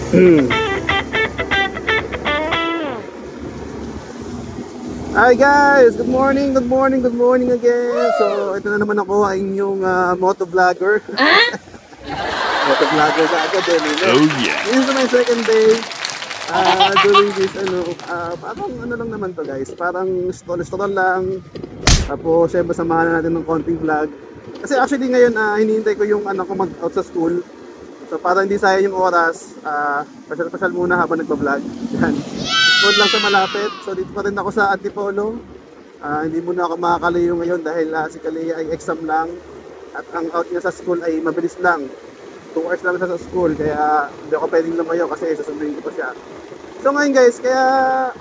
Hi guys! Good morning, good morning, good morning again! So, ito na naman ako, ang inyong motovlogger. Motovlogger sa academy, no? Oh yeah! This is my second day doing this, parang ano lang naman to guys, parang stall lang. Tapos, syempre samahan natin ng konting vlog. Kasi actually ngayon, hinihintay ko yung anak ko mag-out sa school. So, para hindi sayang yung oras, pasyal-pasyal muna habang nagpa-vlog. Yan. School lang sa malapit. So, dito pa rin ako sa Antipolo. Hindi muna ako makakalayo ngayon dahil si Kalea ay exam lang. At ang out niya sa school ay mabilis lang. 2 hours lang siya sa school. Kaya hindi ako pwedeng lumayo kasi sasunduin ko pa siya. So ngayon guys, kaya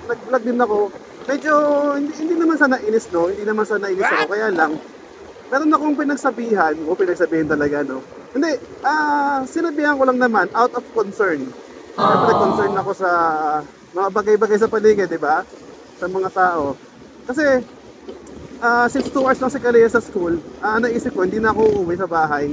nag-vlog din ako. Medyo hindi naman sana inis, no? Hindi naman sana inis ako. Kaya lang, meron akong pinagsabihan. Pinagsabihan talaga, no? Hindi, sinabihan ko lang naman, out of concern. Siyempre, concern ako sa mga bagay-bagay sa paligid, di ba? Sa mga tao. Kasi, since 2 hours lang si Kalea sa school, naisip ko, hindi na ako uuwi sa bahay.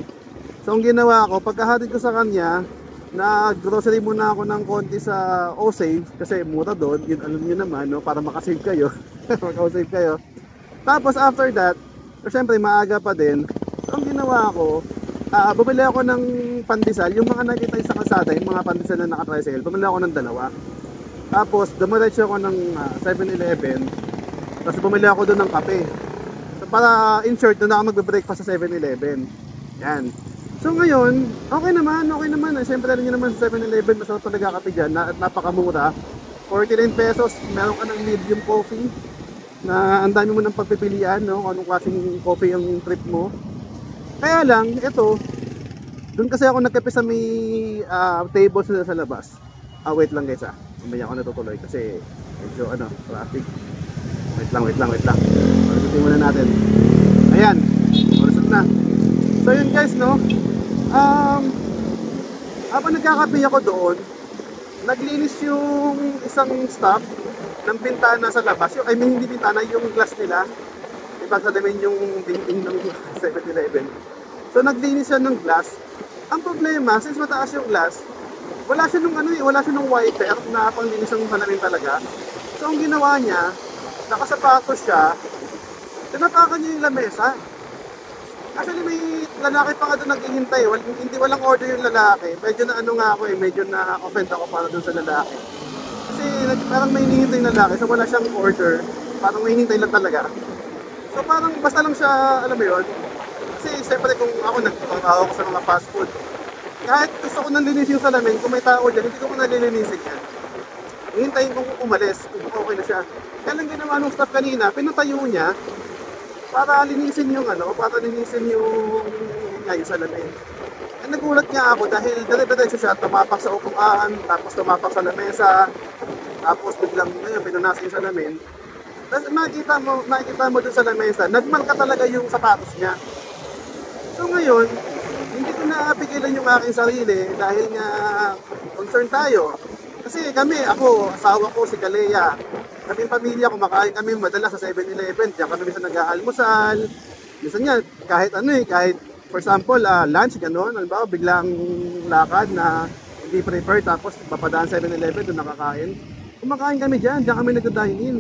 So, ang ginawa ko, pagkahatid ko sa kanya, nag-grocery muna ako ng konti sa O-Save, kasi mura doon, yun alam nyo naman, no? Para makasave kayo. Maka-O-Save kayo. Tapos, after that, siyempre, maaga pa din. So, ang ginawa ko, bumili ako ng pandesal, yung mga nakita sa kalsada, yung mga pandesal na naka-tricycle, bumili ako ng 2. Tapos dumiretso ako ng 7-Eleven. Tapos bumili ako doon ng kape. So, para in short, doon ako magbe-breakfast sa 7-Eleven. Yan. So ngayon, okay naman. Siyempre rin nyo naman sa 7-Eleven, masarap talaga kape dyan, at napakamura. 49 pesos, meron ka ng medium coffee, na ang dami mo ng pagpipilian, no? Kung anong klaseng coffee ang trip mo. Kaya lang, ito, doon kasi ako nagkape sa may table sa labas. Wait lang guys, mamaya ako natutuloy kasi medyo traffic. Wait lang. Pagdating muna natin. Ayan, oras na. So yun guys, no, habang nagkakape ako doon, naglinis yung isang staff ng pintana sa labas. Hindi pintana, yung glass nila. Ipagsasabihin yung dingding ng 7-Eleven. So naglinis siya ng glass. Ang problema, since mataas yung glass, wala siya nung wiper na panglinis ng salamin talaga. So ang ginawa niya, nakasapatos siya, tinatakan niya yung lamesa. Actually may lalaki pa nga doon naghihintay. Walang order yung lalaki. Medyo medyo na-offend ako para doon sa lalaki. Kasi parang may hinihintay yung lalaki, so wala siyang order. Parang may hinihintay lang talaga. So parang basta lang siya, alam mo yun. Kasi siyempre kung ako nagtatrabaho ko sa mga fast food, kahit gusto ko nang linisin yung salamin, kung may tao dyan, hindi ko muna lilinisin yan. Hihintayin kong umalis, kung okay na siya. Kaya lang ginawa nung staff kanina, pinatayo niya para linisin yung salamin. At nagulat niya ako dahil dire-diretso siya, tumapak sa upuan, tapos tumapak sa lamesa, tapos biglang pinunasan yung salamin. Tapos makikita mo dun sa lamesa, nagmarka talaga yung sapatos niya. So ngayon, hindi ko napigilan yung aking sarili dahil nga concerned tayo. Kasi ako, asawa ko, si Kalea, kaming pamilya, kumakain kami madalas sa 7-Eleven, diyan kami minsan nag-aalmusal. Minsan nga, kahit for example, lunch, gano'n, halimbawa, biglang lakad na hindi prepared, tapos papadaan 7-Eleven, doon nakakain. Kumakain kami diyan kami nag-dine in.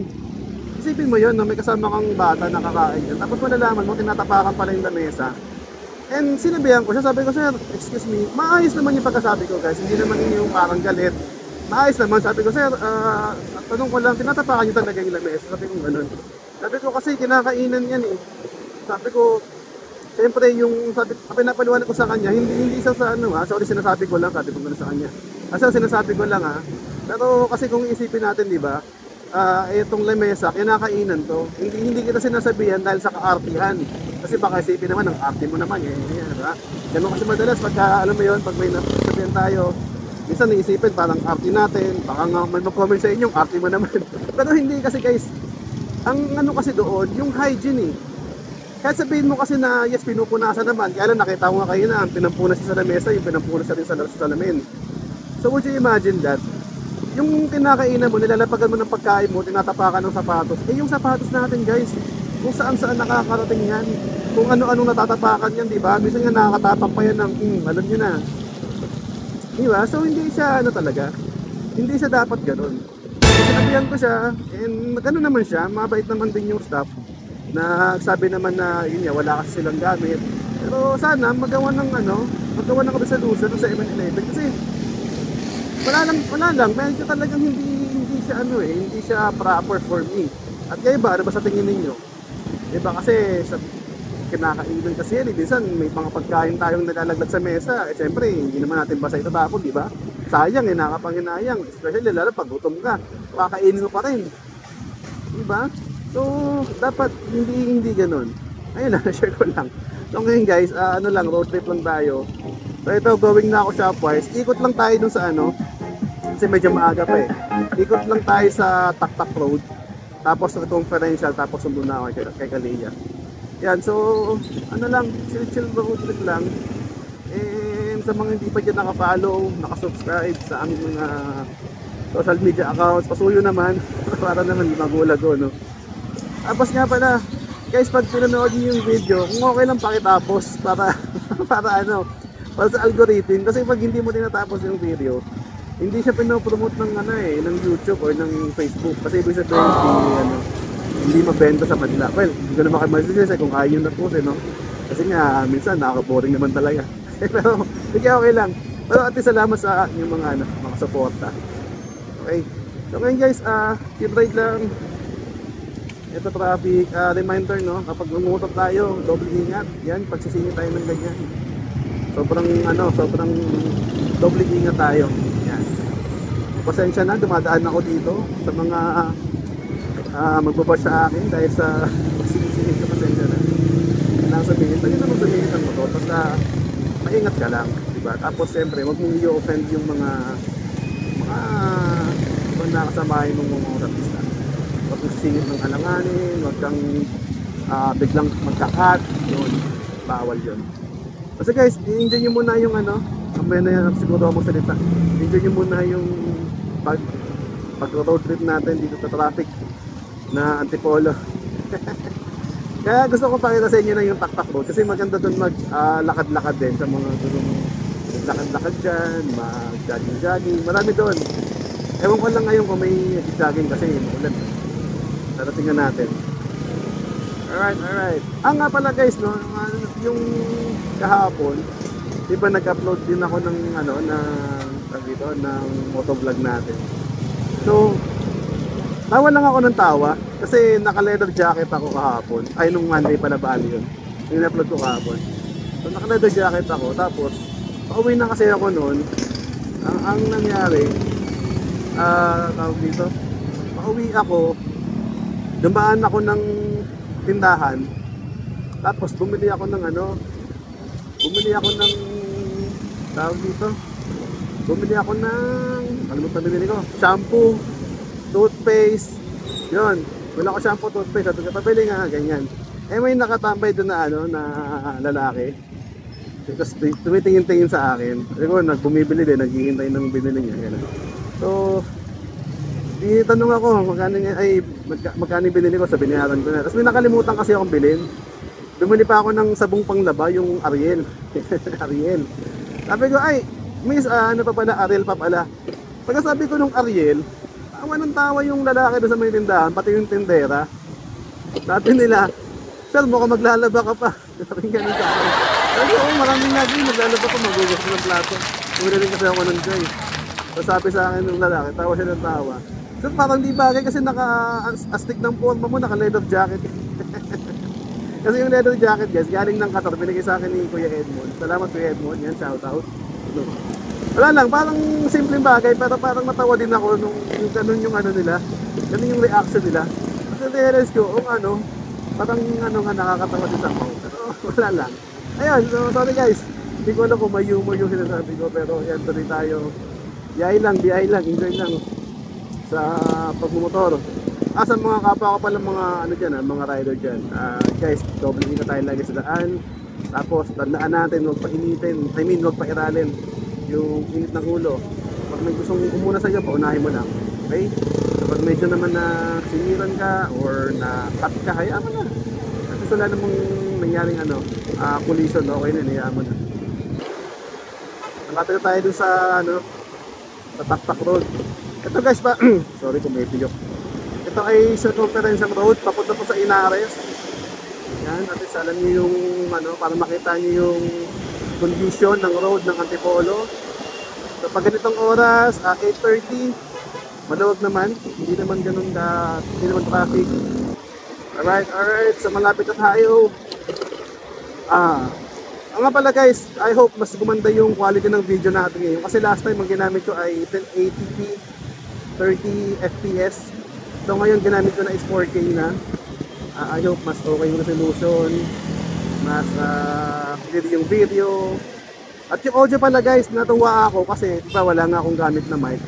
Isipin mo yun, may kasama kang bata na kakain dyan. Tapos malalaman mo, tinatapakan pala yung lamesa. And sinabihan ko siya, sabi ko, sir, excuse me, maayos naman yung pagkasabi ko guys, hindi naman yung parang galit. Maayos naman, sabi ko, sir, tanong ko lang, tinatapakan niyo talaga yung lamesa, sabi ko gano'n. Sabi ko kasi kinakainan yan eh. Sabi ko, siyempre yung pinapaliwanag ko sa kanya, hindi isa sa sorry, sinasabi ko lang, sabi ko gano'n sa kanya. Kasi sinasabi ko lang pero kasi kung isipin natin, di ba, itong lamesa, kinakainan to. Hindi kita sinasabihan dahil sa kaartihan. Kasi baka isipin naman, ang arte mo naman diba? Ganun kasi madalas, pagka alam mo yun, pag may nasabihan tayo, minsan naisipin parang arte natin, baka nga may mag-comment sa inyo, arte mo naman. Pero hindi kasi guys, ang kasi doon, yung hygiene Kahit sabihin mo kasi na yes, pinupunasan naman, kaya lang nakita ko nga kayo na ang pinampunas sa lamesa, yung pinampunas rin sa salamin. So would you imagine that? Yung kinakainan mo, nilalapagan mo ng pagkain mo, tinatapakan ng sapatos. Yung sapatos natin guys, kung saan nakakarating yan, kung ano-anong natatapakan yan, di ba? Minsan nga nakakatapak pa yan ng, alam nyo na. Di ba? So hindi siya ano talaga, hindi siya dapat gano'n. Sinabihan ko siya, and gano'n naman siya, mabait naman din yung staff na sabi naman na yun nga, wala kasi silang gamit. Pero sana magawa ng ano, magawa ng resolution sa 7-Eleven kasi wala lang, medyo talagang hindi siya ano hindi siya proper for me. At kayo ba, ano ba sa tingin ninyo? Diba kasi sa kinakainan kasi yan, minsan may mga pagkain tayong nalalaglag sa mesa. Siyempre, hindi naman natin basta itatapon, di ba? Sayang, nakakapanginayang. Especially lalo pag gutom ka, kakainin mo pa rin. Di ba? So, dapat hindi ganun. Ayun na, share ko lang. So ngayon guys, ano lang, road trip lang tayo. So ito, going na ako Shopwise. Ikot lang tayo dun sa ano, kasi medyo maaga pa eh. Ikot lang tayo sa Taktak Road. Tapos itong Ferencial, tapos sundo na ako kay Kalea. Yan, so ano lang, chill road trip lang. And sa mga hindi pa dyan naka-follow, naka-subscribe sa aming mga social media accounts, pasuyo naman para naman magulag ko, no? Tapos nga pala, guys, pag pinanood niyo yung video, kung okay lang pakitapos para para sa algorithm, kasi pag hindi mo tinatapos yung video, hindi siya pinopromote ng ng YouTube or ng Facebook, kasi ibig sabihin hindi mabenta sa kanila. Well, hindi ko naman kayo masisuggest kung ayaw na po, no? Kasi nga minsan nakaka-boring naman talaga. Pero sige, okay lang. Pero at least salamat sa yung mga suporta. Okay. So ngayon guys, keep ride lang. Ito traffic, reminder, no, kapag umutot tayo, double ingat. Yan, pagsisingit tayo ng ganyan. Sobrang double ingat tayo. Yan. Pasensya na, dumadaan ako dito sa mga magbabash sa akin dahil sa pagsisingit ko, pasensya na. Kailangan sabihin, pwede naman sabihin ang motor, basta maingat ka lang, diba? Tapos siyempre, huwag mong i-offend yung mga nakasamahin mong mga artista. Huwag mong sisingit ng alanganin, huwag kang biglang magkakat, yun, bawal yun. Kasi guys, i-enjoy nyo muna yung mamaya na yan siguro ako magsalita. I-enjoy nyo muna yung pag road trip natin dito sa traffic na Antipolo. Kaya gusto ko pakita sa inyo na yung Taktak Road kasi maganda doon lakad-lakad din sa mga lakad-lakad dyan, mag-jogging-jogging, marami doon. Ewan ko lang ngayon kung may jogging kasi ulan. Pero tingnan natin. Alright. Nga pala guys, no, yung kahapon, di ba nag-upload din ako ng ng motovlog natin. So, tawa lang ako ng tawa kasi naka-leather jacket ako kahapon. Ay, nung Monday pala bali yun. Yung in-upload ko kahapon. So, naka-leather jacket ako. Tapos, pauwi na kasi ako noon. Ang nangyari, tawag dito, pauwi ako, dumaan ako ng tindahan, tapos bumili ako ng binili ko, shampoo, toothpaste, yun, wala ko shampoo, toothpaste, sabi ko, pabili nga, ganyan. May nakatambay doon na lalaki, tapos tumitingin-tingin sa akin, siguro nagbumibili din, naghihintay ng binili niya, gano'n. So, tanong ako, magkano binili ko, sa binayaran ko na. Tapos may nakalimutan kasi akong bilhin. Bumili pa ako ng sabong panglaba, yung Ariel. Ariel. Sabi ko, miss, Ariel pa pala. Pagkasabi ko nung Ariel, tawa yung lalaki doon sa may tindahan, pati yung tindera. Sabi nila, sir, mukhang maglalaba ka pa. Sabi ganun sa akin. Sabi ko, maraming lagi, maglalaba pa, magugas ng plato. Bumili rin kasi ako ng joy. So sabi sa akin ng lalaki, tawa siya ng tawa. So parang di bagay kasi naka-astig ng forma mo, naka-leather jacket. Kasi yung leather jacket guys, galing ng Qatar, binigay sa akin ni Kuya Edmond. Salamat Kuya Edmond, yan, shout out. No. Wala lang, parang simpleng bagay, pero parang natawa din ako nung ganun yung nila, ganun yung reaction nila. Kasi realize ko, parang nga nakakatawa din sa ako. Pero wala lang. Ayun, so sorry guys, hindi ko alam kung may humor yung sinasabi ko, pero yan, tuloy tayo. Biyay lang, enjoy lang sa pagmumotor. Sa mga kapwa ko pala mga mga rider dyan. Guys, double ingat tayo lagi sa daan. Tapos, tandaan natin, huwag painitin. Huwag pairalin yung init ng ulo. Pag may gustong umuna sa iyo, paunahin mo lang. Okay? Kapag medyo naman na siniran ka or na-cut ka, hayaan mo na. Kasi wala namang nangyaring collision, okay na, hayaan mo na. Malapit na tayo dun sa ano, sa Taktak Road. Ito guys pa, sorry kung may piyok. Ito ay circumference ng road papunta po sa Inares. Yan, at least alam niyo yung ano, para makita niyo yung condition ng road ng Antipolo. So pag ganitong oras, 8:30, maluwag naman, hindi naman hindi naman traffic. Alright, so malapit na tayo. Nga pala guys, I hope mas gumanda yung quality ng video natin ngayon. Kasi last time ang ginamit ko ay 1080p, 30 fps. So ngayon ginamit ko na is 4K na. I hope mas okay yung resolution, mas clear yung video. At yung audio pala guys, natuwa ako kasi di ba wala nga akong gamit na mic.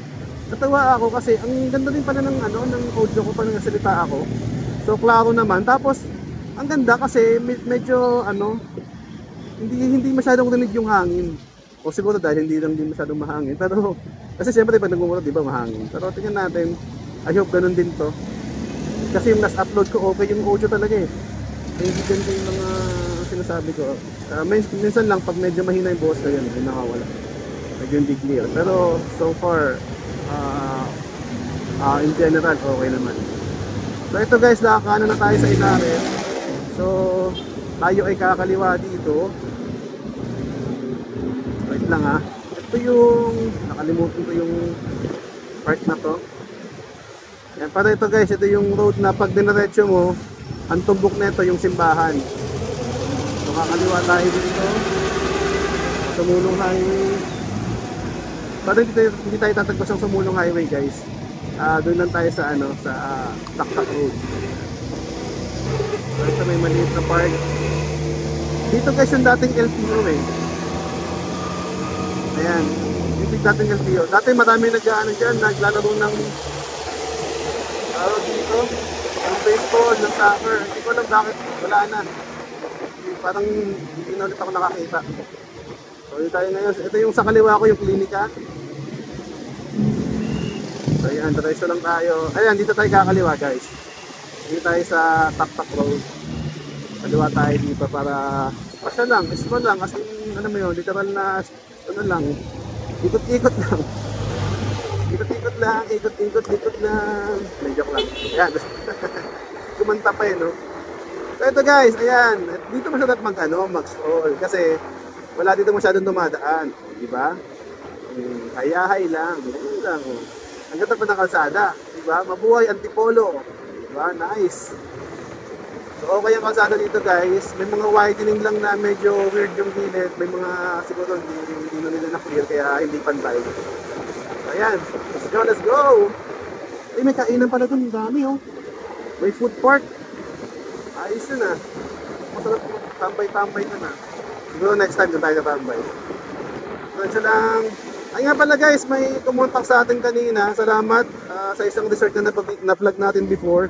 Natuwa ako kasi ang ganda din pala ng ng audio ko pala, nagsalita ako. So klaro naman. Tapos ang ganda kasi medyo hindi masyadong rinig yung hangin. O siguro dahil hindi masyadong mahangin. Pero kasi siyempre pag nagmumulot di ba mahangin. Pero tingnan natin. I hope ganun din to. Kasi yung last upload ko okay yung audio talaga eh. Hindi ganito yung mga sinasabi ko. Minsan lang pag medyo mahina yung boses na yun, ay nakawala. Medyo hindi clear. Pero so far in general okay naman. So ito guys, nakakaano na tayo sa Inares. So tayo ay kakaliwa dito. Wait lang ha. Ito yung nakalimutan ko yung part na to. Yan, para ito guys, ito yung road na pag dinaretso mo, ang tumbok nito yung simbahan. So kakaliwa tayo dito. Sumulong highway. Para hindi tayo tatagpas ng Sumulong highway guys. Doon lang tayo sa sa Taktak Road. So ito may maliit na park. Dito guys yung dating LTO eh. Ayan, yung dating LTO. Dati marami dyan, naglalaro ng dito, ng baseball, ng soccer. Hindi ko alam bakit, wala na. Parang hindi na ulit ako nakakita. So yun tayo ngayon. Ito yung sa kaliwa ko, yung klinika. So ayan, diretso lang tayo. Ayan, dito tayo kakaliwa guys. Dito tayo sa Taktak Road. Kaliwa tayo dito para pasya lang, small lang. Kasi ano mo yun, literal na lang, ikot-ikot lang. Ikot-ikot lang. Medyo lang. Ayan. Kumanta pa no? So ito guys, ayan. Dito masyadong mag-scroll. Kasi wala dito masyadong dumadaan. Diba? Hayahay lang. Ganun lang. Ang ganda pa ng kalsada. Diba? Mabuhay Antipolo. Diba? Nice. So okay ang kalsada dito guys. May mga widening lang na medyo weird yung gilid. May mga siguro hindi na nila na-clear kaya hindi pantay. Ayan, let's go! Ay, may kainan pala dun, dami oh. May food park. Ayos yun ah. Masarap tambay-tambay na. Siguro next time doon tayo natambay. So lang. Ay nga pala guys, may kumontak sa atin kanina. Salamat sa isang resort na na-vlog natin before.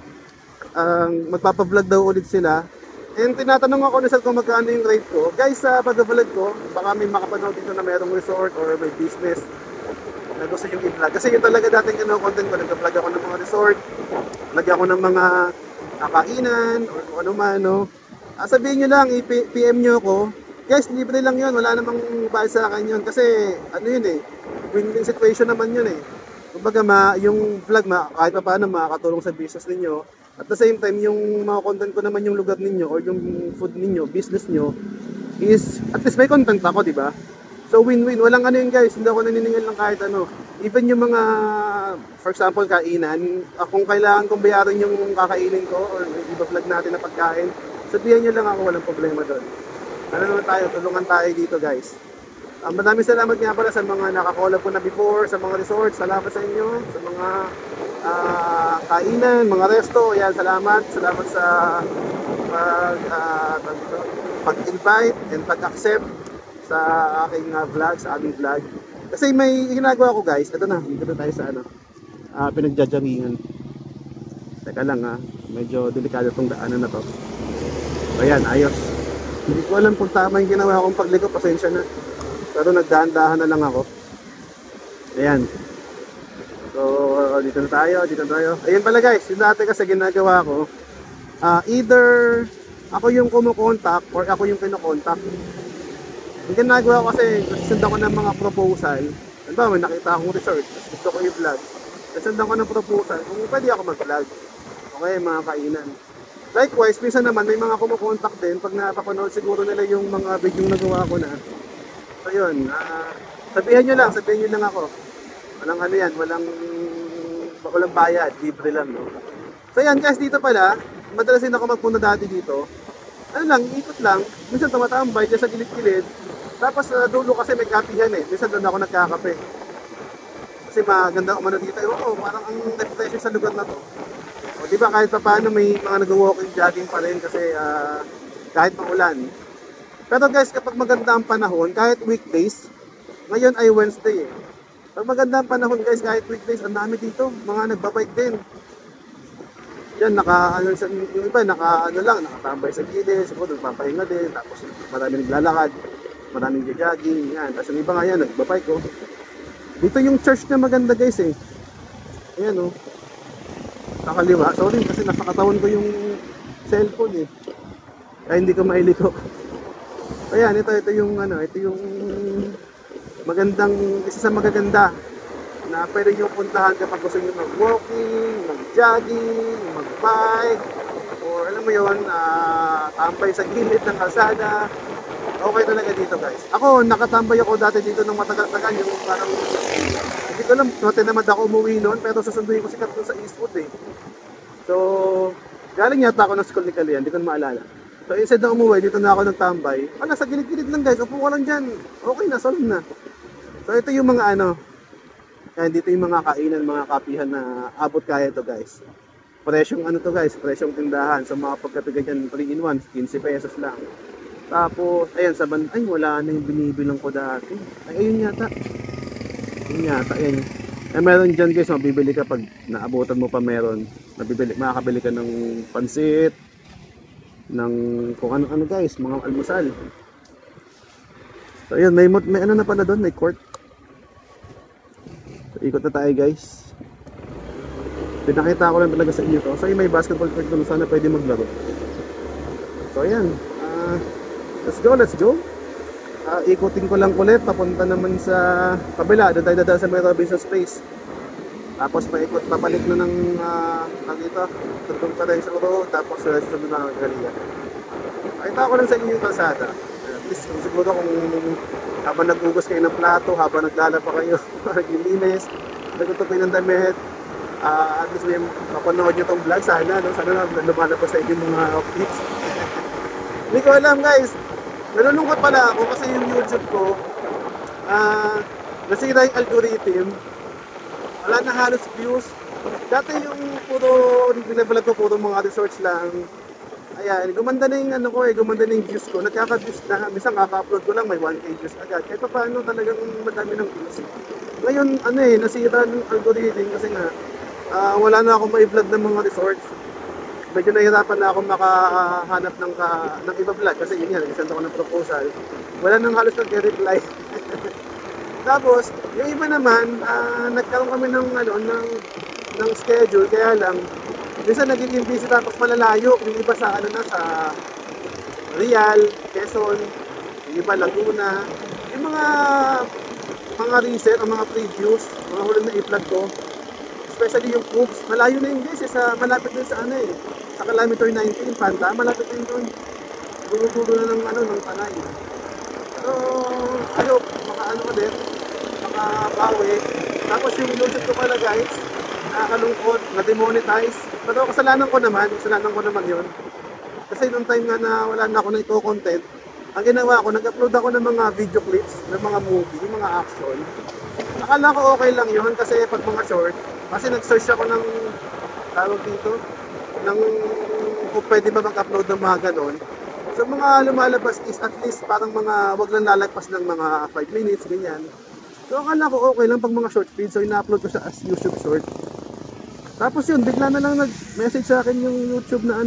Magpapa-vlog daw ulit sila. And tinatanong ako ni Sal kung magkano yung rate ko. Guys, sa pag-vlog ko, baka may makapanood dito na mayroong resort or may business na gusto yung i-vlog. Kasi yun talaga dating content ko. Nag-vlog ako ng mga resort, vlog ako ng mga kainan, or kung ano man, no. Sabihin nyo lang, i-PM nyo ako. Guys, libre lang yun. Wala namang bayad sa akin yun. Kasi, ano yun eh, win-win situation naman yun eh. Kumbaga, yung vlog, kahit pa paano makakatulong sa business ninyo. At the same time, yung mga content ko naman yung lugar ninyo or yung food ninyo, business nyo, is, at least may content ako, di ba? So win-win, walang ano yun guys, hindi ako naniningil ng kahit ano. Even yung mga, for example, kainan, kung kailangan kong bayaran yung kakainin ko or iba-vlog natin na pagkain, sabihan nyo lang ako, walang problema doon. Ano naman tayo, tulungan tayo dito guys. Maraming salamat nga pala sa mga nakakolab ko na before, sa mga resorts, salamat sa inyo, sa mga kainan, mga resto, yan, salamat sa pag-invite and pag-accept sa aking vlog, sa aming vlog. Kasi may ginagawa ko guys, ito na, dito tayo sa pinagjajamingan. Teka lang medyo delikado tong daanan na to. So ayan, ayos. Hindi ko alam kung tama yung ginawa kong pagligo, pasensya na. Pero nagdahan-dahan na lang ako. Ayan. So dito na tayo. Ayan pala guys, yung dati kasi ginagawa ko, either ako yung kumukontak or ako yung kinokontak. Yung ginagawa ko kasi, sundan ko ng mga proposal. Ano ba, may nakita akong resort, gusto ko i-vlog. Sundan ko ng proposal, kung pwede ako mag-vlog. Okay, mga kainan. Likewise, minsan naman may mga kumukontak din pag napapanood siguro nila yung mga video na nagawa ko na. So yun, sabihan nyo lang ako. Walang ano yan, walang bayad, libre lang. No? So yan guys, dito pala, madalas din ako magpunta dati dito. Ano lang, ikot lang, minsan tumatambay dyan sa gilid-gilid. Tapos dulo kasi may kapihan eh, minsan doon ako nagkakape. Kasi maganda umano dito, parang ang refreshing sa lugar na to. O diba kahit pa paano may mga nag-walking jogging pa rin kasi kahit maulan. Pero guys, kapag maganda ang panahon, kahit weekdays, ngayon ay Wednesday eh. Pag maganda ang panahon guys, kahit weekdays, ang dami dito, mga nagbabike din. Yan, yung iba, nakatambay sa gilid, siguro nagpapahinga din, tapos maraming naglalakad, maraming jogging, yan. Tapos yung iba nga yan, nagbabike oh. Dito yung church na maganda guys eh. Ayan oh. Sa kaliwa, sorry kasi nasa katawan ko yung cellphone eh. Kaya hindi ko mailiko. Ayan, ito yung magandang, isa sa magaganda na pwede nyo puntahan kapag gusto nyo mag-walking, mag-jogging, mag-bike, or alam mo yun, tambay sa gilid ng kalsada. Okay talaga dito guys. Ako, nakatambay ako dati dito ng matagal-tagal, yung parang, hindi ko alam, naman ako umuwi noon, pero susunduin ko si Kat sa Eastwood eh. So, galing yata ako ng school ni Kalian, hindi ko na maalala. So, instead na umuwi, dito na ako nagtambay. Sa gilid-gilid lang guys, upo ka lang dyan. Okay na, solve na. So, ito yung mga kaya dito yung mga kainan, mga kapihan na abot kaya ito guys. Presyong to guys, presyong tindahan. So, mga pagkatiga dyan, 3-in-1, 15 pesos lang. Tapos, ayan, ay wala na yung binibilang ko dati. Ay, ayun yata. Ayun. Eh, meron dyan guys, mabibili ka pag naabutan mo pa meron. Makakabili ka ng pansit, ng kung ano guys, mga almusal. So, ayun, may ano na pala doon, may court. So, ikot na tayo guys. Pinakita ko lang talaga sa inyo to. So, may basketball court doon, sana pwede maglaro. So, ayan. Let's go. Ikutin ko lang ulit, papunta naman sa kabila, doon tayo dadaan sa may Robinson Space. Tapos paikot, papalik na ng dito, tutong pa tayo sa Uro, tapos sunod na ng Galia. Pakita ko lang sa inyo yung kalsada. At least siguro kung habang nag-ugos kayo ng plato, habang naglalaba kayo, naglilinis, nagtutupin ng damit, at least may mapanood nyo itong vlog, sana lumalabas sa inyo mga tips. Hindi ko alam guys. Nalulungkot pala ako kasi yung YouTube ko, nasira yung algorithm. Wala na halos views. Dati yung binablog ko, puro mga resorts lang. Ayan, gumanda na yung gumanda na yung views ko. Nagkaka-views na, minsan kaka-upload ko lang, may 1K views agad. Kahit pa paano talagang madami ng views. Ngayon, nasira yung algorithm kasi nga, wala na akong ma-vlog ng mga resorts. Medyo nahirapan na ako makahanap ng iba vlog kasi yun yan, nag-send ako ng proposal. Wala nang halos nag-reply. Tapos, yung iba naman, nagkaroon kami ng schedule, kaya lang, minsan nagiging busy tapos malalayo. Yung iba sa sa Real, Quezon, yung iba Laguna. Yung mga reset, mga previews, mga huli na i-vlog ko, especially yung Coops, malayo na yung guys, malapit din sa sa kilometer 19, Panta, malapit din doon. Dulo-dulo na ng Tanay. So, makaano ko din, makabawi. Tapos yung YouTube ko pala guys, nakakalungkot, na-demonetize. Pero kasalanan ko naman yun. Kasi nung time nga na wala na ako na ito content, ang ginawa ko, nag-upload ako ng mga video clips, ng mga movie, mga action. Akala ko okay lang yun kasi pag mga short, kasi nag-search ako ng tawag dito, kung pwede ba mag-upload ng mga ganon. So mga lumalabas is at least parang wag lang lalagpas ng mga 5 minutes, ganyan. So akala ko okay lang pag mga short feed, so ina-upload ko sa YouTube short. Tapos yun, bigla na lang nag-message sa akin yung YouTube na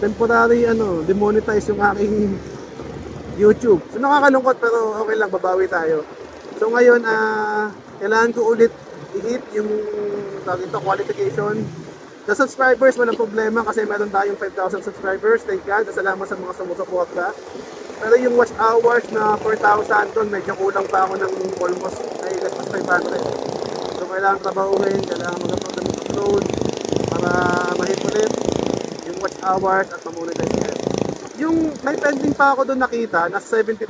temporary demonetize yung aking YouTube. So nakakalungkot pero okay lang, babawi tayo. So ngayon, kailangan ko ulit i-hit yung qualification Sa subscribers, walang problema kasi meron tayong 5,000 subscribers. Thank God. Salamat sa mga sumusuporta. Pero yung watch hours na 4,000 doon, medyo kulang pa ako ng almost ay lagpas 500. So kailangan trabahuin, kailangan mag-upload para mahit ulit yung watch hours at mamonetize yan. Yung may pending pa ako doon nakita na $70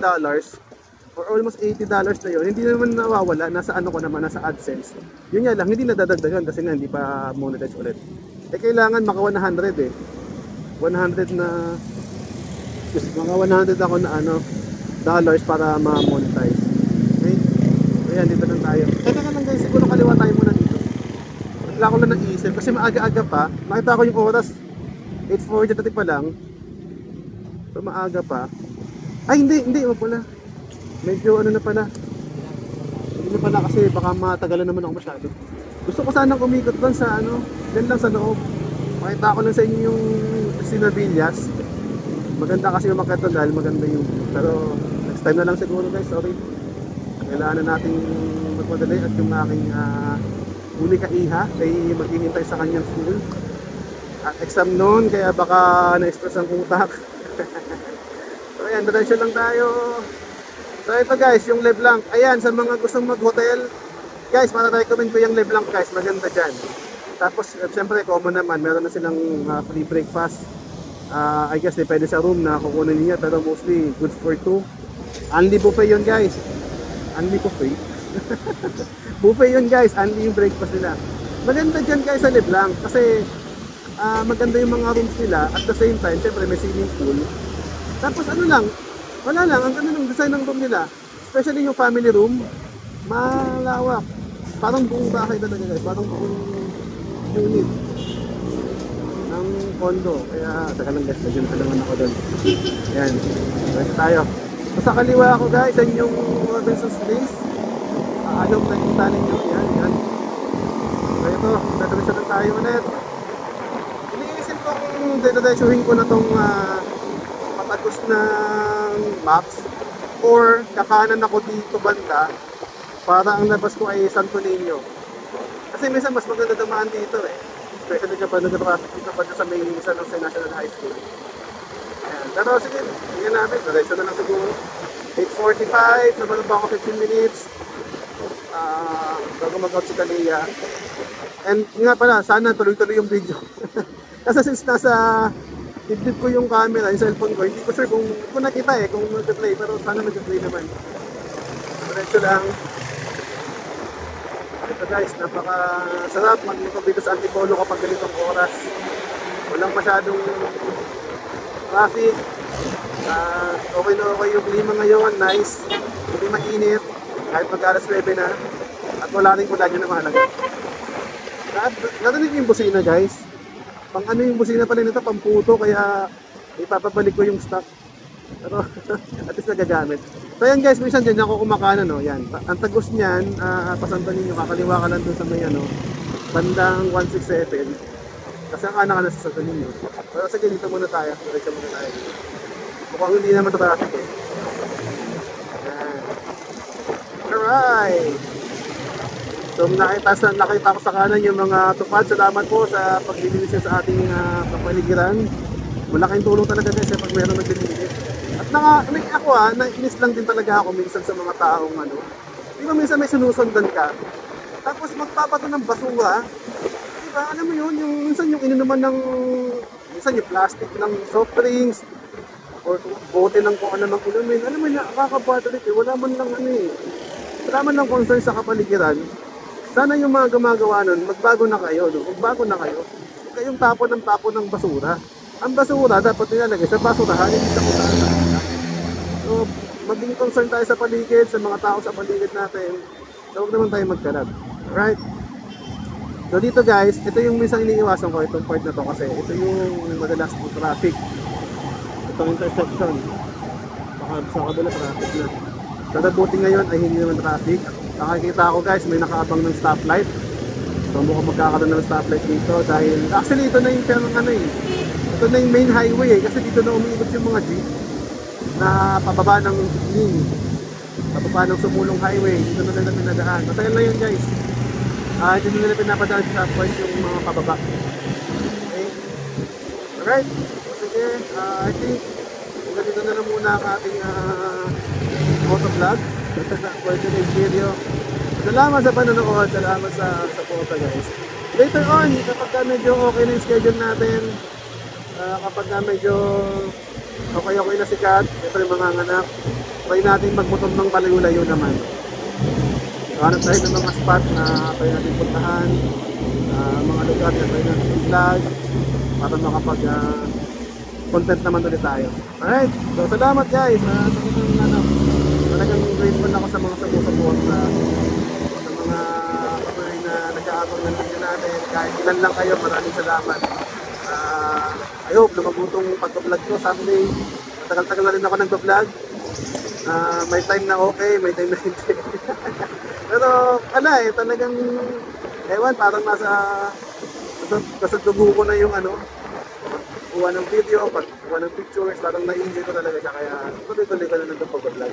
or almost $80 na yun, hindi naman nawawala, nasa ano ko naman, nasa AdSense. Yun nga lang, hindi nadadagdagan kasi nga hindi pa monetize ulit. Eh kailangan maka 100 eh. 100 na mga 100 ako na ano dollars para ma-monetize. Okay? So yan, dito lang tayo. Kaya nga lang guys, siguro kaliwa tayo muna dito. Wala ko lang naisip kasi maaga-aga pa. Makita ko yung oras 8:40 pa lang. So maaga pa. Ay hindi wala. Medyo ano na pala. Hindi na pala kasi baka matagalan naman ako masyado. Gusto ko sanang umikot doon sa ano, dyan lang sa loob. Makita ko lang sa inyo yung Sinavillas. Maganda kasi yung makita dahil maganda yung, pero next time na lang siguro guys, sorry. Kailangan na natin magmadali at yung aking uli kaiha ay maghihintay sa kanyang school. At exam noon, kaya baka na-stress ang utak. So ayan, diretso lang tayo. So ito guys, yung LeBlanc. Ayan, sa mga gustong mag-hotel, guys, para-recommend ko yung LeBlanc guys, maganda dyan. Tapos, siyempre, common naman, meron na silang free breakfast. I guess depende sa room na kukunin niya, pero mostly good for two. Only buffet yun guys. Only buffet. Buffet yun guys, only yung breakfast nila. Maganda dyan guys sa LeBlanc kasi maganda yung mga rooms nila. At the same time, siyempre may swimming pool. Tapos ano lang, wala lang, ang ganda ng design ng room nila. Especially yung family room, malawak. Parang buong bahay talaga guys, parang buong unit ng condo. Kaya taga lang guys, medyo naman ako doon. Ayan, pwede tayo. So, sa kaliwa ako guys, yan yung Robinson's Place. Ayaw nakikita ninyo. Yan. So ito, dadiretso na tayo ulit. Iniisip ko kung dadiretsuhin ko na tong patagos ng maps or kakanan ako dito banda para ang labas ko ay Santo Niño. Kasi minsan mas maganda dumaan dito eh. Especially kapag nag-traffic dito pa sa may San Jose National High School. Ayan. Pero sige, tingnan natin. Diretso na lang siguro. 8:45, naman ba ako 15 minutes bago mag-out si Kalia. And nga pala, sana tuloy-tuloy yung video. Kasi since nasa dibdib ko yung camera, yung cellphone ko, hindi ko sure kung nakita eh, kung mag-play, pero sana mag-play naman. Diretso lang. Ito guys, napaka-sarap mag-video dito sa Antipolo kapag ganitong oras. Walang masyadong traffic. Okay na okay yung klima ngayon, nice. Hindi mainit, kahit mag-alas 9 na. At wala rin ulan, yun ang mahalaga. Narinig yung busina guys. Pang ano yung busina pala nito, pamputo, kaya ipapabalik ko yung stock. Pero at least nagagamit. So yan guys, minsan dyan ako kumakanan, no? Yan. Ang tagos niyan, pasandan ninyo, kakaliwa ka lang dun sa may ano, bandang 167. Kasi ang anak ka na sa Santo Niño. Pero sige, dito muna tayo. Diretso muna tayo. Mukhang hindi naman traffic eh. Yan. Alright! So nakita ko sa kanan yung mga tupad. Salamat po sa paglilinis sa ating kapaligiran. Malaking tulong talaga guys pag mayroong naglilinis. At ako naiinis lang din talaga ako minsan sa mga taong ano. Di ba minsan may sinusundan ka, tapos magpapato ng basura. Di ba, alam mo yun, yung minsan yung inunuman ng, minsan yung plastic ng soft drinks, or bote ng kung ano mang inumin. Alam mo yun, nakakabato rin eh. Wala man lang ano eh. Wala man lang concern sa kapaligiran. Sana yung mga gumagawa nun, magbago na kayo. No? Magbago na kayo. Huwag kayong tapon ng basura. Ang basura dapat nilalagay sa basurahan, hindi sa kutasan. So, maging concern tayo sa paligid, sa mga tao sa paligid natin. So, huwag naman tayo magkalat. Alright? So, dito guys, ito yung minsan iniiwasan ko, itong part na to kasi ito yung madalas ng traffic. Itong intersection. Baka sa kabila traffic na. Pero buti ngayon ay hindi naman traffic. Nakakita ako guys, may nakaabang ng stoplight. So mukhang magkakaroon ng stoplight dito dahil actually ito na yung ano eh. Ito na yung main highway eh, kasi dito na umiikot yung mga jeep na pababa ng lane. Pababa ng Sumulong Highway, dito na nila pinadaan. Matagal na yun guys. Dito na nila pinapadaan sa stopwise yung mga pababa. Alright, sige, I think ganito na lang muna ang ating motovlog for today's video. Salamat sa panonood, salamat sa support guys. Later on, kapag medyo okay na yung schedule natin, kapag medyo okay na si Kat, ito yung mga anak, try natin magmotor ng palayo-layo naman. Hanap tayo ng mga spot na try natin puntahan, mga lugar na try natin vlog, para makapag content naman ulit tayo. Alright, so salamat guys. Talagang grateful ako sa mga sumusupport sa mga kapatid na nag-aabang ng video natin. Kahit ilan lang kayo, maraming salamat. I hope lumabutong pag-vlog ko someday. Matagal-tagal na rin ako nag-vlog. May time na okay, may time na hindi. Pero talagang ewan, parang nasa dugo ko na yung kuha ng video, kuha ng pictures, parang na-enjoy ko talaga siya, kaya tuloy-tuloy ko na nagpapag-vlog.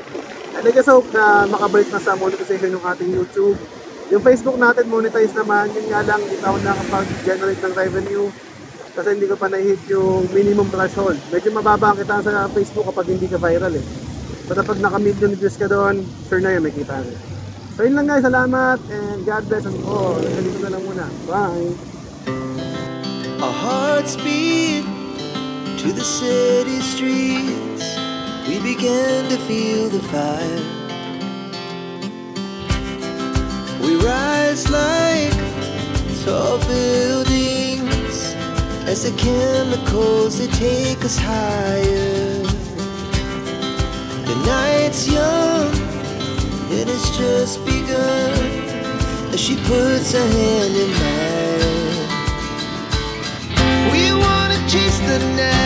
And I guess hope na makabalik na sa monetization ng ating YouTube. Yung Facebook natin monetize naman, yun nga lang, hindi ako nakapag-generate ng revenue kasi hindi ko pa na-hit yung minimum threshold. Medyo mababa ang kita sa Facebook kapag hindi ka viral eh. Pero pag naka-million views ka doon, sure na yun, may kita na. So yun lang guys, salamat and God bless us all. Dito na lang muna. Bye! Our hearts beat to the city streets, we began to feel the fire. We rise like tall buildings as the chemicals, they take us higher. The night's young, it has just begun, as she puts her hand in mine. We wanna chase the night,